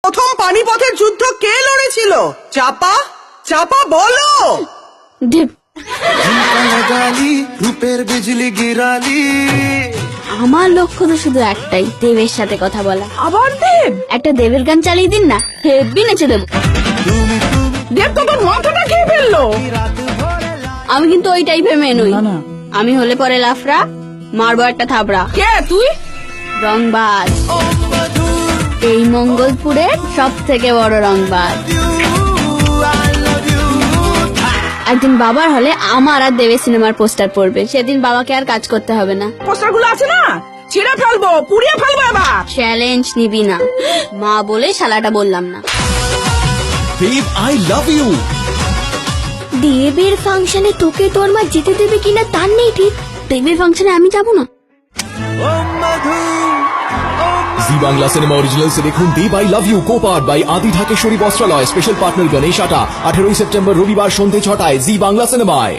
প্রথম পানিপথের যুদ্ধ কে লড়েছিল? চাপা চাপা বলো। দেব। রূপের বিজলি গিরালি। আমার লক্ষ্য তো শুধু একটাই, দেবের সাথে কথা বলা। আবার দেব? একটা দেবের গান চালিয়ে দিন না, হেব্বি নেচে দেব। দেব তো তোর মাথাটা খেয়ে ফেললো। আমি কিন্তু ওই টাইপের মেয়ে নই। আমি হলে পরে লাফরা, মারবো একটা থাবড়া। কে তুই? রংবাজ, এই মঙ্গলপুরের সব থেকে বড় রংবাজ। একদিন বাবার হলে আমার আর দেবের সিনেমার পোস্টার পড়বে, সেদিন বাবাকে আর কাজ করতে হবে না। পোস্টার গুলো আছে না, ছিঁড়ে ফেলবো, পুড়িয়ে ফেলবো এবার। চ্যালেঞ্জ নিবি না? মা বলে শালাটা বললাম না। দেব আই লাভ ইউ। দেবের ফাংশনে তোকে তোর মা যেতে দেবে কিনা তার নেই ঠিক। দেবের ফাংশনে আমি যাব না। জি বাংলা সিনেমা অরিজিনাল সে দেখুন দেব আই লাভ ইউ, কোপার্ট বাই আদি ঢাকেশ্বরী বস্ত্রালয়, স্পেশাল পার্টনার গণেশ আটা। 18 সেপ্টেম্বর রবিবার সন্ধ্যে 6টায় জি বাংলা সিনেমায়।